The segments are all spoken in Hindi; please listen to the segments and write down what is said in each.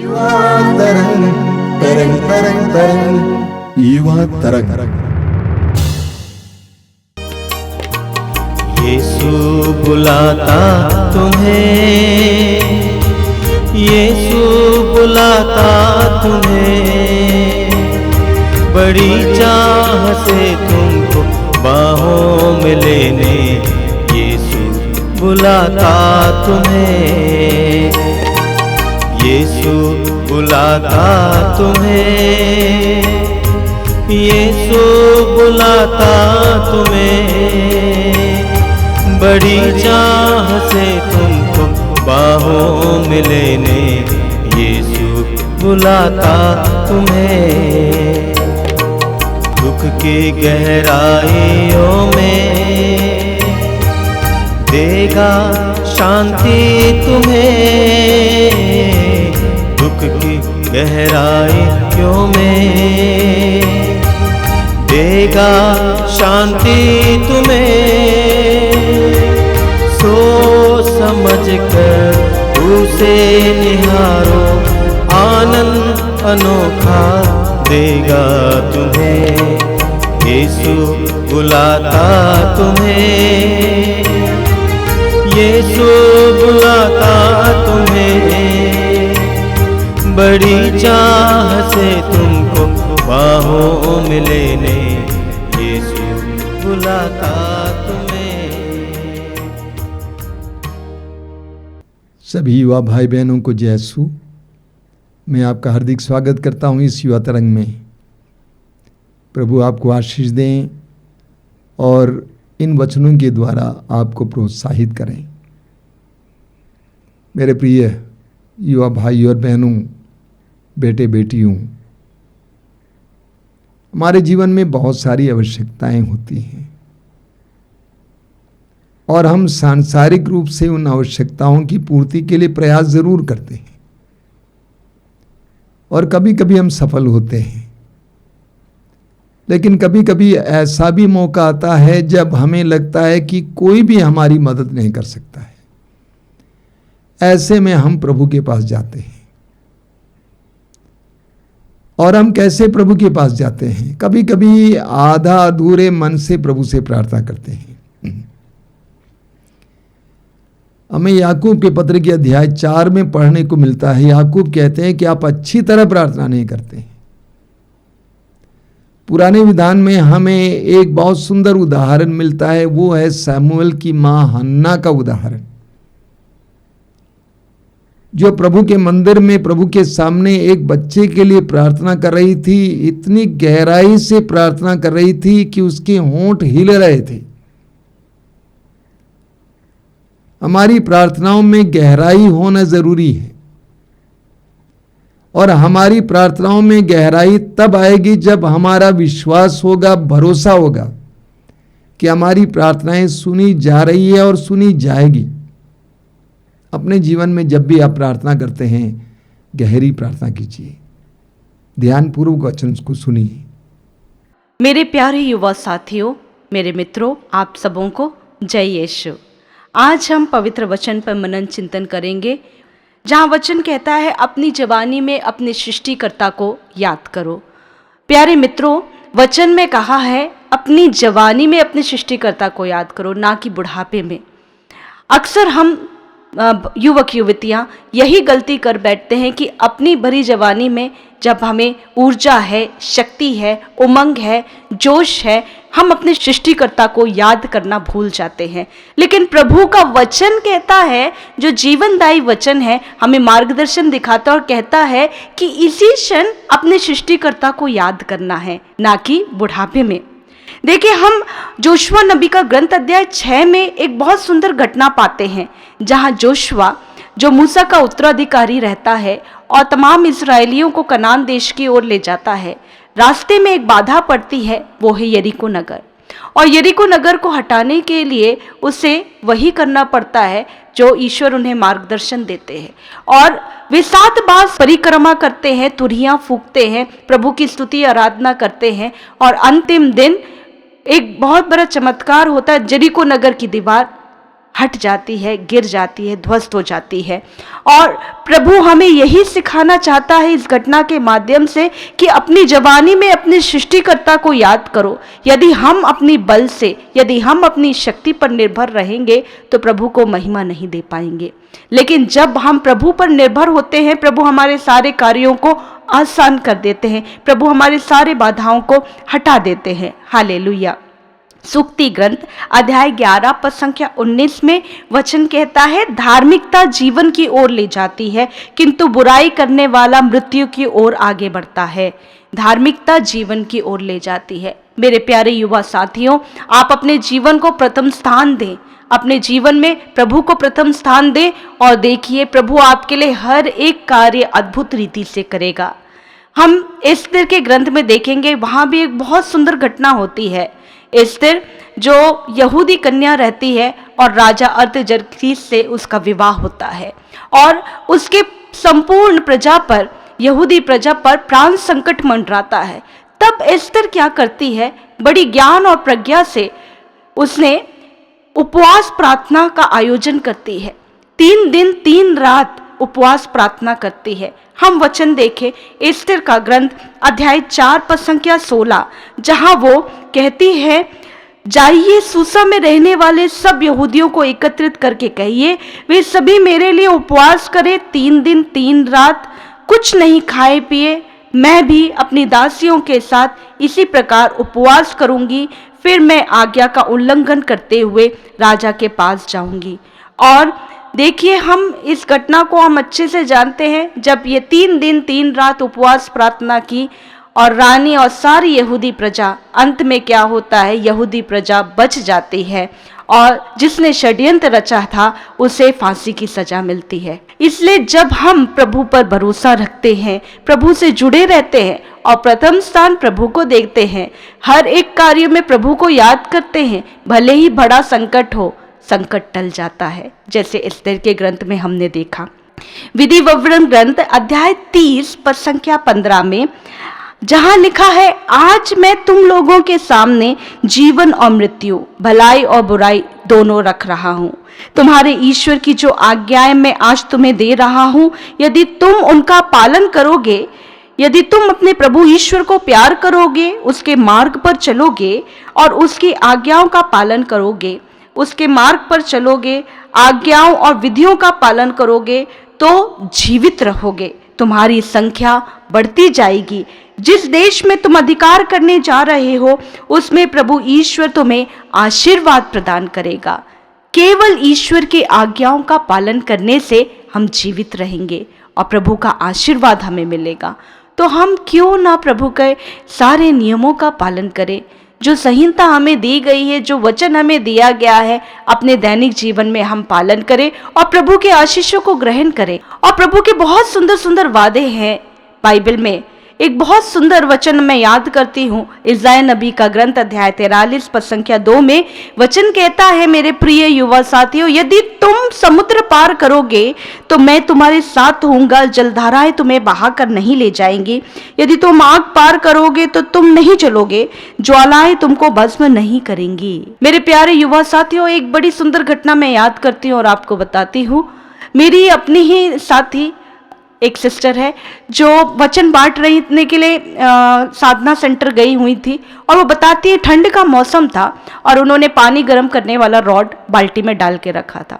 युवा तरंग तरंग तरंग तरंग युवा तरंग। यीशु बुलाता तुम्हें, यीशु बुलाता तुम्हें, बड़ी चाह से तुमको बाहों में लेने यीशु बुलाता तुम्हें, यीशु बुलाता तुम्हें, यीशु बुलाता तुम्हें, बड़ी चाह से तुमको बाहों में लेने यीशु बुलाता तुम्हें। दुख की गहराइयों में देगा शांति तुम्हें, दुख की गहराइयों में देगा शांति तुम्हें। सोच समझ कर उसे निहारो, आनंद अनोखा देगा तुम्हें। यीशु बुलाता तुम्हें, यीशु बुलाता तुम्हें, बड़ी चाह से तुमको बाहों में लेने यीशु बुलाता तुम्हें। सभी युवा भाई बहनों को जय यीशु। मैं आपका हार्दिक स्वागत करता हूं इस युवा तरंग में। प्रभु आपको आशीष दें और इन वचनों के द्वारा आपको प्रोत्साहित करें। मेरे प्रिय युवा भाई और बहनों, बेटे बेटियों, हमारे जीवन में बहुत सारी आवश्यकताएं होती हैं और हम सांसारिक रूप से उन आवश्यकताओं की पूर्ति के लिए प्रयास जरूर करते हैं और कभी कभी हम सफल होते हैं। लेकिन कभी कभी ऐसा भी मौका आता है जब हमें लगता है कि कोई भी हमारी मदद नहीं कर सकता है। ऐसे में हम प्रभु के पास जाते हैं। और हम कैसे प्रभु के पास जाते हैं? कभी कभी आधा अधूरे मन से प्रभु से प्रार्थना करते हैं। हमें याकूब के पत्र के अध्याय 4 में पढ़ने को मिलता है। याकूब कहते हैं कि आप अच्छी तरह प्रार्थना नहीं करते। पुराने विधान में हमें एक बहुत सुंदर उदाहरण मिलता है, वो है शमूएल की मां हन्ना का उदाहरण, जो प्रभु के मंदिर में प्रभु के सामने एक बच्चे के लिए प्रार्थना कर रही थी। इतनी गहराई से प्रार्थना कर रही थी कि उसके होंठ हिल रहे थे। हमारी प्रार्थनाओं में गहराई होना जरूरी है और हमारी प्रार्थनाओं में गहराई तब आएगी जब हमारा विश्वास होगा, भरोसा होगा कि हमारी प्रार्थनाएं सुनी जा रही है और सुनी जाएगी। अपने जीवन में जब भी आप प्रार्थना करते हैं, गहरी प्रार्थना कीजिए, ध्यानपूर्वक वचन को सुनिए। मेरे प्यारे युवा साथियों, मेरे मित्रों, आप सबों को जय यीशु। आज हम पवित्र वचन पर मनन चिंतन करेंगे, जहाँ वचन कहता है अपनी जवानी में अपने सृष्टिकर्ता को याद करो। प्यारे मित्रों, वचन में कहा है अपनी जवानी में अपने सृष्टिकर्ता को याद करो, ना कि बुढ़ापे में। अक्सर हम युवक युवतियाँ यही गलती कर बैठते हैं कि अपनी भरी जवानी में जब हमें ऊर्जा है, शक्ति है, उमंग है, जोश है, हम अपने सृष्टिकर्ता को याद करना भूल जाते हैं। लेकिन प्रभु का वचन कहता है, जो जीवनदायी वचन है, हमें मार्गदर्शन दिखाता और कहता है कि इसी क्षण अपने सृष्टिकर्ता को याद करना है, ना कि बुढ़ापे में। देखिए, हम जोशुआ नबी का ग्रंथ अध्याय 6 में एक बहुत सुंदर घटना पाते हैं, जहां जोशुआ, जो मूसा का उत्तराधिकारी रहता है और तमाम इस्राएलियों को कनान देश की ओर ले जाता है, रास्ते में एक बाधा पड़ती है, वो है यरीको नगर। और यरीको नगर को हटाने के लिए उसे वही करना पड़ता है जो ईश्वर उन्हें मार्गदर्शन देते हैं। और वे 7 बार परिक्रमा करते हैं, तुरहियां फूंकते हैं, प्रभु की स्तुति आराधना करते हैं और अंतिम दिन एक बहुत बड़ा चमत्कार होता है। यरीको नगर की दीवार हट जाती है, गिर जाती है, ध्वस्त हो जाती है। और प्रभु हमें यही सिखाना चाहता है इस घटना के माध्यम से कि अपनी जवानी में अपने सृष्टिकर्ता को याद करो। यदि हम अपनी बल से, यदि हम अपनी शक्ति पर निर्भर रहेंगे तो प्रभु को महिमा नहीं दे पाएंगे। लेकिन जब हम प्रभु पर निर्भर होते हैं, प्रभु हमारे सारे कार्यों को आसान कर देते हैं, प्रभु हमारे सारे बाधाओं को हटा देते हैं। हालेलुया। सूक्ति ग्रंथ अध्याय 11 पद संख्या 19 में वचन कहता है, धार्मिकता जीवन की ओर ले जाती है किंतु बुराई करने वाला मृत्यु की ओर आगे बढ़ता है। धार्मिकता जीवन की ओर ले जाती है। मेरे प्यारे युवा साथियों, आप अपने जीवन को प्रथम स्थान दें, अपने जीवन में प्रभु को प्रथम स्थान दें और देखिए प्रभु आपके लिए हर एक कार्य अद्भुत रीति से करेगा। हम एस्तेर के ग्रंथ में देखेंगे, वहां भी एक बहुत सुंदर घटना होती है। एस्तेर जो यहूदी कन्या रहती है और राजा अर्थजर्क्सीस से उसका विवाह होता है और उसके संपूर्ण प्रजा पर, यहूदी प्रजा पर प्राण संकट मंडराता है। तब एस्तेर क्या करती है, बड़ी ज्ञान और प्रज्ञा से उसने उपवास प्रार्थना का आयोजन करती है। 3 दिन 3 रात उपवास प्रार्थना करती है। हम वचन देखें एस्तेर का ग्रंथ अध्याय 4 पद संख्या 16, जहां वो कहती है, जाइए सूसा में रहने वाले सब यहूदियों को एकत्रित करके कहिए वे सभी मेरे लिए उपवास करें, 3 दिन 3 रात कुछ नहीं खाए पिए। मैं भी अपनी दासियों के साथ इसी प्रकार उपवास करूंगी, फिर मैं आज्ञा का उल्लंघन करते हुए राजा के पास जाऊंगी। और देखिए, हम इस घटना को हम अच्छे से जानते हैं। जब ये 3 दिन 3 रात उपवास प्रार्थना की और रानी और सारी यहूदी प्रजा, अंत में क्या होता है, यहूदी प्रजा बच जाती है और जिसने षड्यंत्र रचा था उसे फांसी की सजा मिलती है। इसलिए जब हम प्रभु पर भरोसा रखते हैं, प्रभु से जुड़े रहते हैं और प्रथम स्थान प्रभु को देखते हैं, हर एक कार्य में प्रभु को याद करते हैं, भले ही बड़ा संकट हो, संकट टल जाता है, जैसे एस्तेर के ग्रंथ में हमने देखा। विधि विवरण ग्रंथ अध्याय 30 पद संख्या 15 में जहां लिखा है, आज मैं तुम लोगों के सामने जीवन और मृत्यु, भलाई और बुराई दोनों रख रहा हूं। तुम्हारे ईश्वर की जो आज्ञाएं मैं आज तुम्हें दे रहा हूं, यदि तुम उनका पालन करोगे, यदि तुम अपने प्रभु ईश्वर को प्यार करोगे, उसके मार्ग पर चलोगे और उसकी आज्ञाओं का पालन करोगे, उसके मार्ग पर चलोगे, आज्ञाओं और विधियों का पालन करोगे, तो जीवित रहोगे, तुम्हारी संख्या बढ़ती जाएगी। जिस देश में तुम अधिकार करने जा रहे हो, उसमें प्रभु ईश्वर तुम्हें आशीर्वाद प्रदान करेगा। केवल ईश्वर की आज्ञाओं का पालन करने से हम जीवित रहेंगे और प्रभु का आशीर्वाद हमें मिलेगा। तो हम क्यों ना प्रभु के सारे नियमों का पालन करें, जो संहिता हमें दी गई है, जो वचन हमें दिया गया है, अपने दैनिक जीवन में हम पालन करें और प्रभु के आशीषों को ग्रहण करें। और प्रभु के बहुत सुंदर सुंदर वादे हैं बाइबल में। एक बहुत सुंदर वचन मैं याद करती हूँ, इस्राएल नबी का ग्रंथ अध्याय 43 पद संख्या 2 में वचन कहता है, मेरे प्रिय युवा साथियों, यदि तुम समुद्र पार करोगे तो मैं तुम्हारे साथ होऊंगा, जलधाराएं तुम्हें बहाकर नहीं ले जाएंगी। यदि तुम आग पार करोगे तो तुम नहीं जलोगे, ज्वालाएं तुमको भस्म नहीं करेंगी। मेरे प्यारे युवा साथियों, एक बड़ी सुंदर घटना मैं याद करती हूँ और आपको बताती हूँ। मेरी अपनी ही साथी एक सिस्टर है जो वचन बांट रही के लिए साधना सेंटर गई हुई थी, और वो बताती है ठंड का मौसम था और उन्होंने पानी गर्म करने वाला रॉड बाल्टी में डाल के रखा था।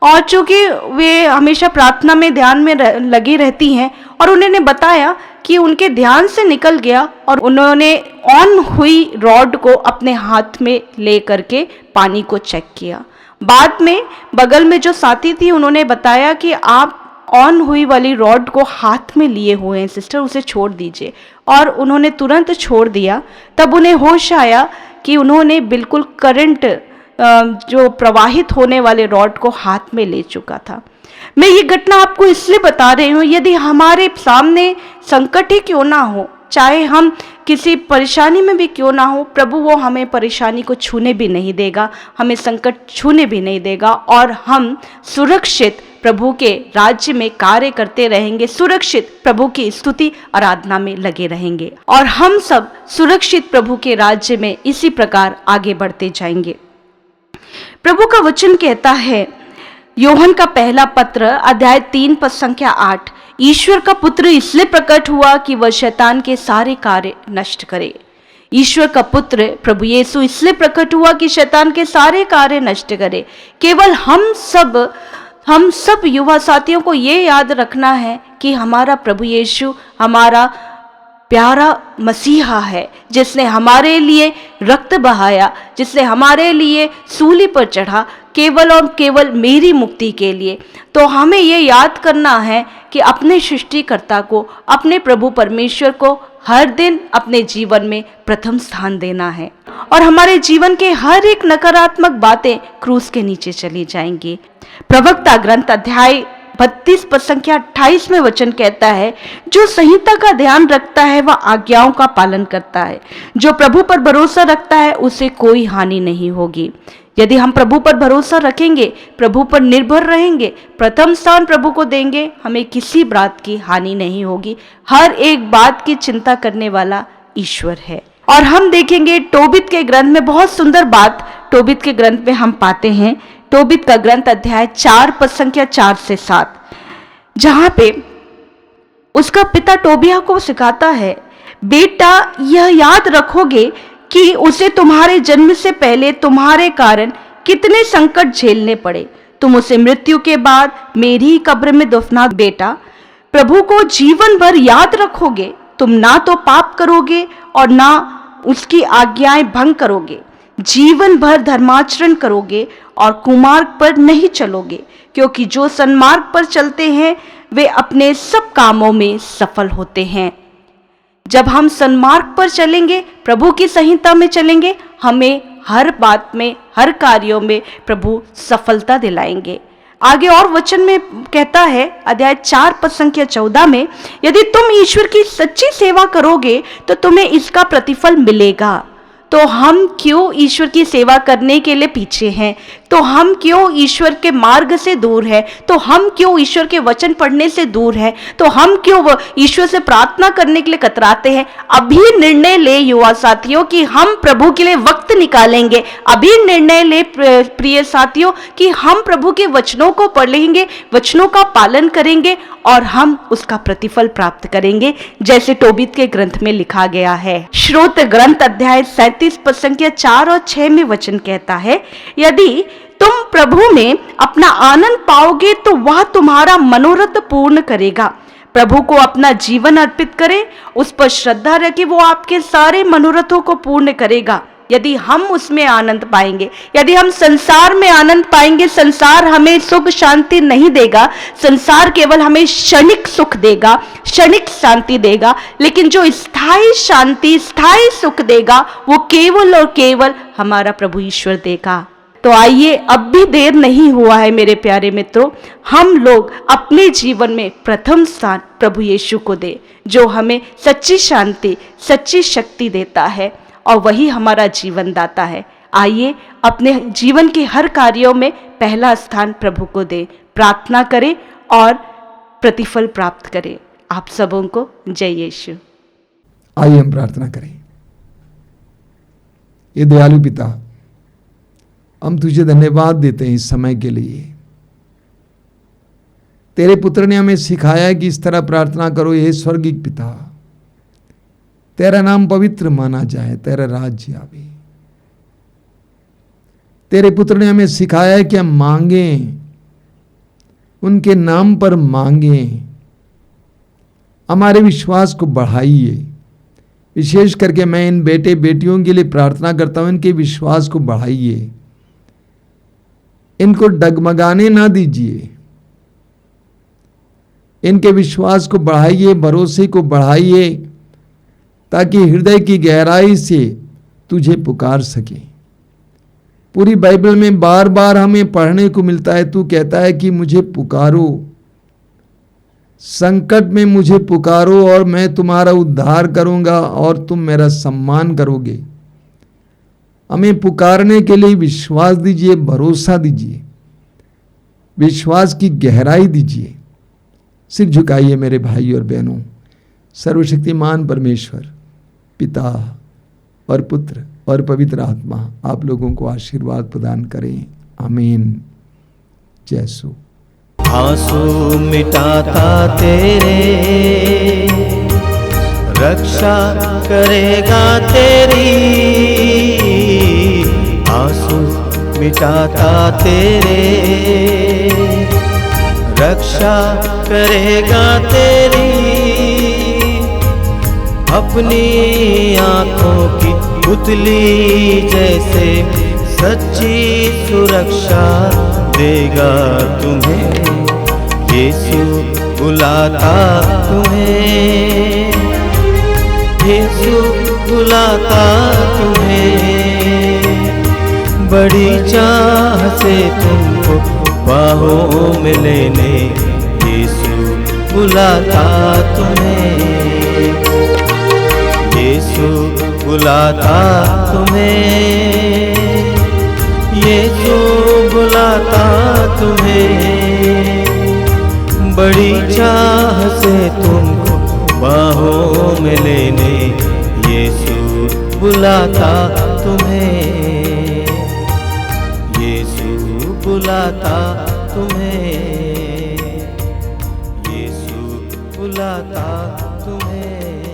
और चूंकि वे हमेशा प्रार्थना में ध्यान में लगी रहती हैं, और उन्होंने बताया कि उनके ध्यान से निकल गया और उन्होंने ऑन हुई रॉड को अपने हाथ में ले करके पानी को चेक किया। बाद में बगल में जो साथी थी उन्होंने बताया कि आप ऑन हुई वाली रॉड को हाथ में लिए हुए हैं सिस्टर, उसे छोड़ दीजिए। और उन्होंने तुरंत छोड़ दिया। तब उन्हें होश आया कि उन्होंने बिल्कुल करंट जो प्रवाहित होने वाले रॉड को हाथ में ले चुका था। मैं ये घटना आपको इसलिए बता रही हूँ, यदि हमारे सामने संकट ही क्यों ना हो, चाहे हम किसी परेशानी में भी क्यों ना हो, प्रभु वो हमें परेशानी को छूने भी नहीं देगा, हमें संकट छूने भी नहीं देगा, और हम सुरक्षित प्रभु के राज्य में कार्य करते रहेंगे, सुरक्षित प्रभु की स्तुति आराधना में लगे रहेंगे, और हम सब सुरक्षित प्रभु के राज्य में इसी प्रकार आगे बढ़ते जाएंगे। प्रभु का वचन कहता है, यूहन्ना का पहला पत्र अध्याय 3 पद संख्या 8, ईश्वर का पुत्र इसलिए प्रकट हुआ कि वह शैतान के सारे कार्य नष्ट करे। ईश्वर का पुत्र प्रभु यीशु इसलिए प्रकट हुआ कि शैतान के सारे कार्य नष्ट करे। केवल हम सब युवा साथियों को ये याद रखना है कि हमारा प्रभु यीशु हमारा प्यारा मसीहा है, जिसने हमारे लिए रक्त बहाया, जिसने हमारे लिए सूली पर चढ़ा, केवल और केवल मेरी मुक्ति के लिए। तो हमें ये याद करना है कि अपने सृष्टिकर्ता को, अपने प्रभु परमेश्वर को हर दिन अपने जीवन में प्रथम स्थान देना है, और हमारे जीवन के हर एक नकारात्मक बातें क्रूस के नीचे चली जाएंगी। प्रवक्ता ग्रंथ अध्याय 32 पद संख्या 28 में वचन कहता है, जो संहिता का ध्यान रखता है वह आज्ञाओं का पालन करता है। जो प्रभु पर भरोसा रखता है उसे कोई हानि नहीं होगी। यदि हम प्रभु पर भरोसा रखेंगे, प्रभु पर निर्भर रहेंगे, प्रथम स्थान प्रभु को देंगे, हमें किसी बात की हानि नहीं होगी। हर एक बात की चिंता करने वाला ईश्वर है। और हम देखेंगे टोबित के ग्रंथ में बहुत सुंदर बात टोबित के ग्रंथ में हम पाते हैं। टोबित का ग्रंथ अध्याय 4 पद संख्या 4 से 7, जहां पे उसका पिता टोबिया को सिखाता है, बेटा यह याद रखोगे कि उसे तुम्हारे जन्म से पहले तुम्हारे कारण कितने संकट झेलने पड़े। तुम उसे मृत्यु के बाद मेरी ही कब्र में दफना। बेटा प्रभु को जीवन भर याद रखोगे, तुम ना तो पाप करोगे और ना उसकी आज्ञाएं भंग करोगे। जीवन भर धर्माचरण करोगे और कुमार्ग पर नहीं चलोगे, क्योंकि जो सन्मार्ग पर चलते हैं वे अपने सब कामों में सफल होते हैं। जब हम सन्मार्ग पर चलेंगे, प्रभु की संहिता में चलेंगे, हमें हर बात में, हर कार्यों में प्रभु सफलता दिलाएंगे। आगे और वचन में कहता है अध्याय 4 पद संख्या 14 में, यदि तुम ईश्वर की सच्ची सेवा करोगे तो तुम्हें इसका प्रतिफल मिलेगा। तो हम क्यों ईश्वर की सेवा करने के लिए पीछे हैं? तो हम क्यों ईश्वर के मार्ग से दूर हैं? तो हम क्यों ईश्वर के वचन पढ़ने से दूर हैं? तो हम क्यों ईश्वर से प्रार्थना करने के लिए कतराते हैं? अभी निर्णय ले युवा साथियों कि हम प्रभु के लिए वक्त निकालेंगे। अभी निर्णय ले प्रिय साथियों कि हम प्रभु के वचनों को पढ़ेंगे, वचनों का पालन करेंगे और हम उसका प्रतिफल प्राप्त करेंगे, जैसे टोबित के ग्रंथ में लिखा गया है। श्रोत ग्रंथ अध्याय 37 पद संख्या 4 और 6 में वचन कहता है, यदि तुम प्रभु में अपना आनंद पाओगे तो वह तुम्हारा मनोरथ पूर्ण करेगा। प्रभु को अपना जीवन अर्पित करें, उस पर श्रद्धा रखें, वो आपके सारे मनोरथों को पूर्ण करेगा। यदि हम उसमें आनंद पाएंगे, यदि हम संसार में आनंद पाएंगे, संसार हमें सुख शांति नहीं देगा, संसार केवल हमें क्षणिक सुख देगा, क्षणिक शांति देगा, लेकिन जो स्थायी शांति, स्थायी सुख देगा वो केवल और केवल हमारा प्रभु ईश्वर देगा। तो आइए, अब भी देर नहीं हुआ है मेरे प्यारे मित्रों, हम लोग अपने जीवन में प्रथम स्थान प्रभु यीशु को दे, जो हमें सच्ची शांति, सच्ची शक्ति देता है और वही हमारा जीवन दाता है। आइए अपने जीवन के हर कार्यों में पहला स्थान प्रभु को दें, प्रार्थना करें और प्रतिफल प्राप्त करें। आप सबों को जय यीशु। आइए हम प्रार्थना करें। ये दयालु पिता, हम तुझे धन्यवाद देते हैं इस समय के लिए। तेरे पुत्र ने हमें सिखाया कि इस तरह प्रार्थना करो, हे स्वर्गीय पिता, तेरा नाम पवित्र माना जाए, तेरा राज्य आवे। तेरे पुत्र ने हमें सिखाया कि हम मांगें, उनके नाम पर मांगें। हमारे विश्वास को बढ़ाइए। विशेष करके मैं इन बेटे बेटियों के लिए प्रार्थना करता हूं, इनके विश्वास को बढ़ाइए, इनको डगमगाने ना दीजिए, इनके विश्वास को बढ़ाइए, भरोसे को बढ़ाइए, ताकि हृदय की गहराई से तुझे पुकार सके। पूरी बाइबल में बार बार हमें पढ़ने को मिलता है, तू कहता है कि मुझे पुकारो, संकट में मुझे पुकारो और मैं तुम्हारा उद्धार करूंगा और तुम मेरा सम्मान करोगे। हमें पुकारने के लिए विश्वास दीजिए, भरोसा दीजिए, विश्वास की गहराई दीजिए। सिर झुकाइए मेरे भाई और बहनों। सर्वशक्तिमान परमेश्वर, पिता और पुत्र और पवित्र आत्मा आप लोगों को आशीर्वाद प्रदान करें। आमीन। जय यीशु। आंसू मिटाता तेरे, रक्षा करेगा तेरी। आंसू मिटाता तेरे, रक्षा करेगा तेरी। अपनी आंखों की पुतली जैसे सच्ची सुरक्षा देगा तुम्हें। यीशु बुलाता तुम्हें, यीशु बुलाता तुम्हें। बड़ी चाह से तुमको बाहों में लेने यीशु बुलाता तुम्हें। यीशु बुलाता तुम्हें, यीशु बुलाता तुम्हें। बड़ी चाह से तुमको बाहों में लेने यीशु बुलाता तुम्हें। यीशु बुलाता तुम्हें, यीशु बुलाता तुम्हें।